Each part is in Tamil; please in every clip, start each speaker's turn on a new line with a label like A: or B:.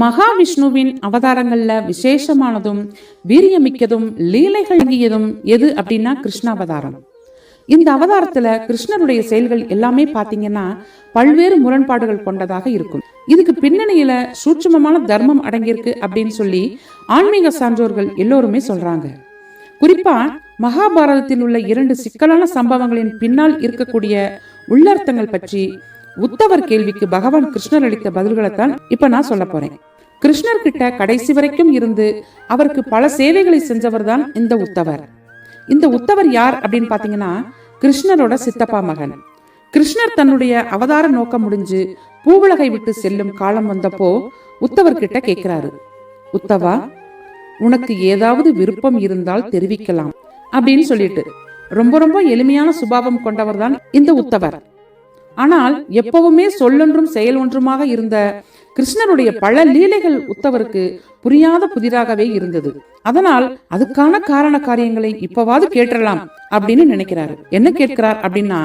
A: மகாவிஷ்ணுவின் அவதாரங்கள்ல விசேஷமானதும் வீரியமிக்கதும் லீலைகள் அடங்கியதும் எது அப்படின்னா கிருஷ்ணாவதாரம். இந்த அவதாரத்துல கிருஷ்ணருடைய செயல்கள் எல்லாமே பாத்தீங்கன்னா பல்வேறு முரண்பாடுகள் கொண்டதாக இருக்கும். இதுக்கு பின்னணியில சூட்சுமமான தர்மம் அடங்கியிருக்கு அப்படின்னு சொல்லி ஆன்மீக சான்றோர்கள் எல்லோருமே சொல்றாங்க. குறிப்பா மகாபாரதத்தில் உள்ள 2 சிக்கலான சம்பவங்களின் பின்னால் இருக்கக்கூடிய உள்ளர்த்தங்கள் பற்றி உத்தவர் கேள்விக்கு பகவான் கிருஷ்ணர் அளித்த பதில்களைத்தான் இப்ப நான் சொல்ல போறேன். கிருஷ்ணர் கிட்ட கடைசி வரைக்கும் இருந்து அவருக்கு பல சேவைகளை செஞ்சவர் தான் இந்த உத்தவர். இந்த உத்தவர் யார் அப்படின்னு பாத்தீங்கன்னா கிருஷ்ணரோட சித்தப்பா மகன். கிருஷ்ணர் தன்னுடைய அவதார நோக்கம் முடிஞ்சு பூவுலகை விட்டு செல்லும் காலம் வந்தப்போ உத்தவர் கிட்ட கேட்கிறாரு, உத்தவா, உனக்கு ஏதாவது விருப்பம் இருந்தால் தெரிவிக்கலாம் அப்படின்னு சொல்லிட்டு ரொம்ப ரொம்ப எளிமையான சுபாவம் கொண்டவர் தான் இந்த உத்தவர். ஆனால் எப்பவுமே சொல்லொன்றும் செயல் ஒன்றுமாக இருந்த கிருஷ்ணருடைய பல லீலைகள் உத்தவருக்கு புரியாத புதிராகவே இருந்தது. அதனால் அதுக்கான காரண காரியங்களை இப்பவாது கேட்டலாம் அப்படின்னு நினைக்கிறாரு. என்ன கேட்கிறார் அப்படின்னா,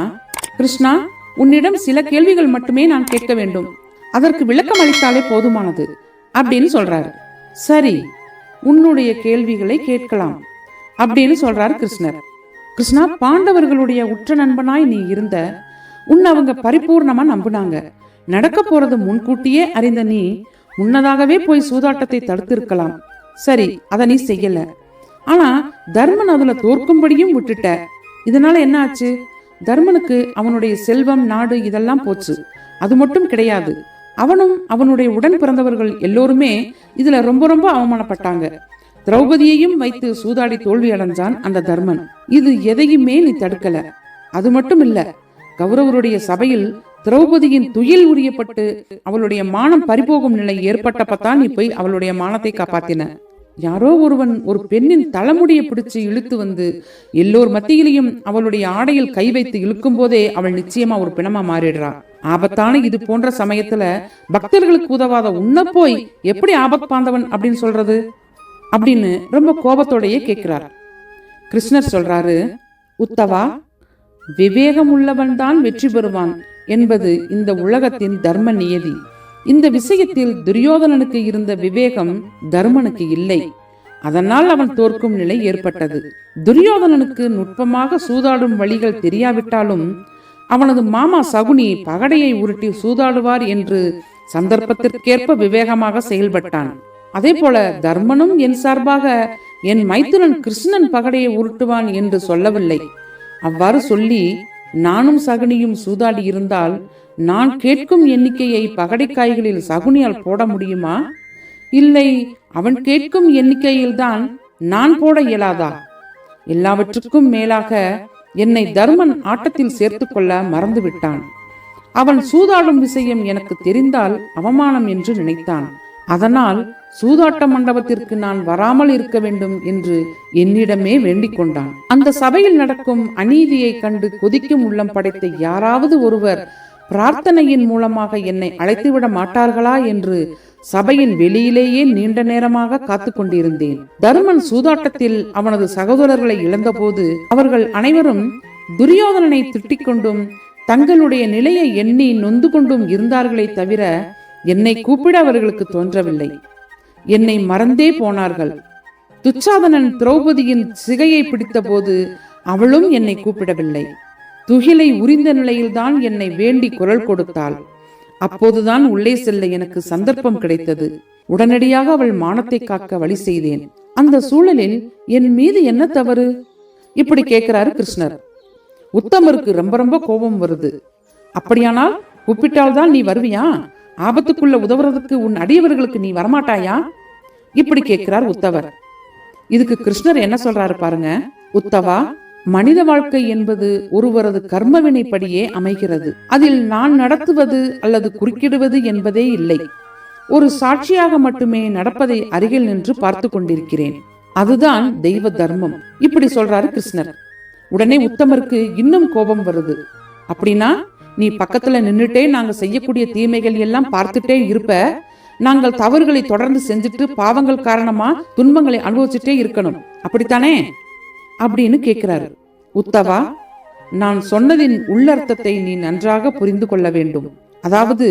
A: கிருஷ்ணா, உன்னிடம் சில கேள்விகள் மட்டுமே நான் கேட்க வேண்டும், அதற்கு விளக்கம் அளித்தாலே போதுமானது அப்படின்னு சொல்றாரு. சரி, உன்னுடைய கேள்விகளை கேட்கலாம் அப்படின்னு சொல்றாரு கிருஷ்ணர். கிருஷ்ணா, பாண்டவர்களுடைய உற்ற நண்பனாய் நீ இருந்த, உன்னை அவங்க பரிபூர்ணமா நம்புனாங்க. நடக்க போறது முன்கூட்டியே அறிந்த நீ முன்னதாகவே போய் சூதாட்டத்தை தடுத்து இருக்கலாம். சரி, அதை நீ செய்யல. ஆனா தர்மன் அதுல தோற்கும்படியும் விட்டுட்ட. இதனால என்ன ஆச்சு? தர்மனுக்கு அவனுடைய செல்வம், நாடு இதெல்லாம் போச்சு. அது மட்டும் கிடையாது, அவனும் அவனுடைய உடன் பிறந்தவர்கள் எல்லோருமே இதுல ரொம்ப ரொம்ப அவமானப்பட்டாங்க. திரௌபதியையும் வைத்து சூதாடி தோல்வி அடைஞ்சான் அந்த தர்மன். இது எதையுமே நீ தடுக்கல. அது மட்டும் இல்ல, கௌரவருடைய சபையில் திரௌபதியின் துயில் உரியப்பட்டு அவளுடைய மானம் பறிபோகும் நிலை ஏற்பட்டப்பத்தான் நீ போய் அவளுடைய மானத்தை காப்பாத்தின. யாரோ ஒருவன் ஒரு பெண்ணின் தலைமுடியை பிடிச்சு இழுத்து வந்து எல்லோர் மத்தியிலையும் அவளுடைய ஆடையில் கை வைத்து இழுக்கும் போதே அவள் நிச்சயமா ஒரு பிணமா மாறிடுறா. ஆபத்தான இது போன்ற சமயத்துல பக்தர்களுக்கு உதவாத உன்ன போய் எப்படி ஆபத் பாந்தவன் அப்படின்னு சொல்றது அப்படின்னு ரொம்ப கோபத்தோடையே கேட்கிறார். கிருஷ்ணர் சொல்றாரு, உத்தவா, விவேகம் உள்ளவன் தான் வெற்றி பெறுவான் என்பது இந்த உலகத்தின் தர்ம நியதி. இந்த விஷயத்தில் துரியோதனனுக்கு இருந்த விவேகம் தர்மனுக்கு இல்லை. அதனால் அவன் தோற்கும் நிலை ஏற்பட்டது. துரியோதனனுக்கு நுட்பமாக சூதாடும் வழிகள் தெரியாவிட்டாலும் அவனது மாமா சகுனி பகடையை உருட்டி சூதாடுவார் என்று சந்தர்ப்பத்திற்கேற்ப விவேகமாக செயல்பட்டான். அதே போல தர்மனும் என் சார்பாக என் மைத்துனன் கிருஷ்ணன் பகடையை உருட்டுவான் என்று சொல்லவில்லை. அவ்வாறு சொல்லி நானும் சகுனியும் சூதாடி இருந்தால் நான் கேட்கும் எண்ணிக்கையை பகடைக்காய்களில் சகுனியால் போட முடியுமா? இல்லை, அவன் கேட்கும் எண்ணிக்கையில் தான் நான் போட இயலாதா? எல்லாவற்றுக்கும் மேலாக என்னை தர்மன் ஆட்டத்தில் சேர்த்து கொள்ள மறந்துவிட்டான். அவன் சூதாடும் விஷயம் எனக்கு தெரிந்தால் அவமானம் என்று நினைத்தான். அதனால் சூதாட்ட மண்டபத்திற்கு நான் வராமல் இருக்க வேண்டும் என்று என்னிடமே வேண்டிக் கொண்டான். அந்த சபையில் நடக்கும் அநீதியை கண்டு கொதிக்கும் உள்ளம் படைத்த யாராவது ஒருவர் பிரார்த்தனையின் மூலமாக என்னை அழைத்துவிட மாட்டார்களா என்று சபையின் வெளியிலேயே நீண்ட நேரமாக காத்து கொண்டிருந்தேன். தர்மன் சூதாட்டத்தில் அவனது சகோதரர்களை இழந்தபோது அவர்கள் அனைவரும் துரியோதனனை திட்டிக் கொண்டும் தங்களுடைய நிலையை எண்ணி நொந்து கொண்டும் இருந்தார்களே தவிர என்னை கூப்பிட அவர்களுக்கு தோன்றவில்லை. என்னை மறந்தே போனார்கள். துச்சாதனன் திரௌபதியின் சிகையை பிடித்த போது அவளும் என்னை கூப்பிடவில்லை. துகிலை உரிந்த நிலையில்தான் என்னை வேண்டி குரல் கொடுத்தாள். அப்போதுதான் உள்ளே செல்ல எனக்கு சந்தர்ப்பம் கிடைத்தது. உடனடியாக அவள் மானத்தை காக்க வழி செய்தேன். அந்த சூழலில் என் மீது என்ன தவறு? இப்படி கேட்கிறாரு கிருஷ்ணர். உத்தமருக்கு ரொம்ப ரொம்ப கோபம் வருது. அப்படியானால் கூப்பிட்டால்தான் நீ வருவியா? ஆபத்துக்குள்ள உதவுறதுக்கு உன் அடியவர்களுக்கு நீ வரமாட்டாயா? இப்படி கேட்கிறார் உத்தவர். இதுக்கு கிருஷ்ணர் என்ன சொல்றாரு பாருங்க. உத்தவா, மனித வாழ்க்கை என்பது ஒருவரது கர்மவினைப்படியே அமைகிறது. அதில் நான் நடத்துவது அல்லது குறுக்கிடுவது என்பதே இல்லை. ஒரு சாட்சியாக மட்டுமே நடப்பதை அருகில் நின்று பார்த்து கொண்டிருக்கிறேன். அதுதான் தெய்வ தர்மம். இப்படி சொல்றாரு கிருஷ்ணர். உடனே உத்தமருக்கு இன்னும் கோபம் வருது. அப்படின்னா நீ பக்கத்துல நின்னுட்டே நாங்க செய்யக்கூடிய தீமைகள் எல்லாம் பார்த்துட்டே இருப்ப, நாங்கள் தவறுகளை தொடர்ந்து செஞ்சுட்டு பாவங்கள் காரணமா துன்பங்களை அனுபவிச்சுட்டே இருக்கணும், அப்படித்தானே அப்படின்னு கேட்கிறாரு. உத்தவா, நான் சொன்னதின் உள்ளர்த்தத்தை நீ நன்றாக புரிந்து கொள்ள வேண்டும். அதாவது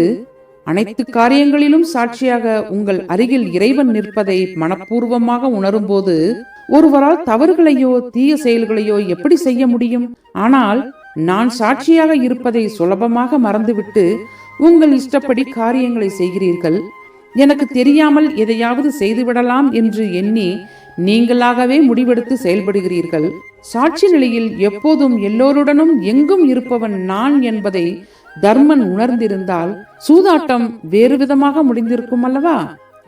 A: அனைத்து காரியங்களிலும் சாட்சியாக உங்கள் அருகில் இறைவன் நிற்பதை மனப்பூர்வமாக உணரும்போது ஒருவரால் தவறுகளையோ தீய செயல்களையோ எப்படி செய்ய முடியும்? ஆனால் நான் சாட்சியாக இருப்பதை சுலபமாக மறந்துவிட்டு உங்கள் இஷ்டப்படி காரியங்களை செய்கிறீர்கள். எனக்கு தெரியாமல் எதையாவது செய்துவிடலாம் என்று எண்ணி நீங்களாகவே முடிவெடுத்து செயல்படுகிறீர்கள். சாட்சி நிலையில் எப்போதும் எல்லோருடனும் எங்கும் இருப்பவன் நான் என்பதை தர்மன் உணர்ந்திருந்தால் சூதாட்டம் வேறு விதமாக முடிந்திருக்கும் அல்லவா?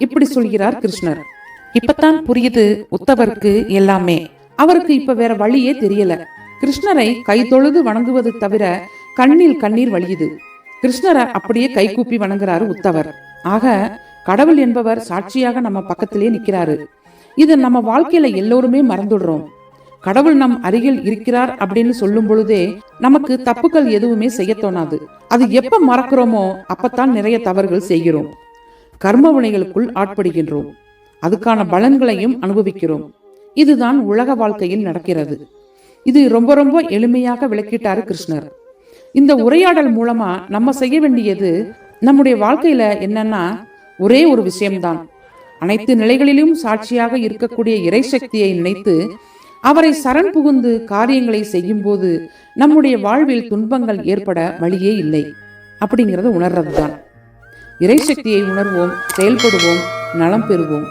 A: இப்படி சொல்கிறார் கிருஷ்ணர். இப்பதான் புரியுது உத்தவருக்கு எல்லாமே. அவருக்கு இப்ப வேற வழியே தெரியல. கிருஷ்ணரை கை தொழுது வணங்குவது தவிர கண்ணில் கண்ணீர் வழியுது. கிருஷ்ணரை அப்படியே கைகூப்பி வணங்குறாரு உத்தவர். ஆக கடவுள் என்பவர் சாட்சியாக நம்ம பக்கத்திலே நிக்கிறாரு. இது நம்ம வாழ்க்கையில எல்லோருமே மறந்துடுறோம். கடவுள் நம் அருகில் இருக்கிறார் அப்படின்னு சொல்லும் பொழுதே நமக்கு தப்புகள் எதுவுமே செய்ய தோணாது. அது எப்ப மறக்கிறோமோ அப்பத்தான் நிறைய தவறுகள் செய்கிறோம். கர்ம வினைகளுக்குள் ஆட்படுகின்றோம். அதுக்கான பலன்களையும் அனுபவிக்கிறோம். இதுதான் உலக வாழ்க்கையில் நடக்கிறது. இது ரொம்ப ரொம்ப எளிமையாக விளக்கிட்டாரு கிருஷ்ணர். இந்த உரையாடல் மூலமா நம்ம செய்ய வேண்டியது நம்முடைய வாழ்க்கையில என்னன்னா ஒரே ஒரு விஷயம்தான். அனைத்து நிலைகளிலும் சாட்சியாக இருக்கக்கூடிய இறை சக்தியை நினைத்து அவரை சரண் புகுந்து காரியங்களை செய்யும் போது நம்முடைய வாழ்வில் துன்பங்கள் ஏற்பட வழியே இல்லை அப்படிங்கிறத உணர்றதுதான். இறை சக்தியை உணர்வோம், செயல்படுவோம், நலம் பெறுவோம்.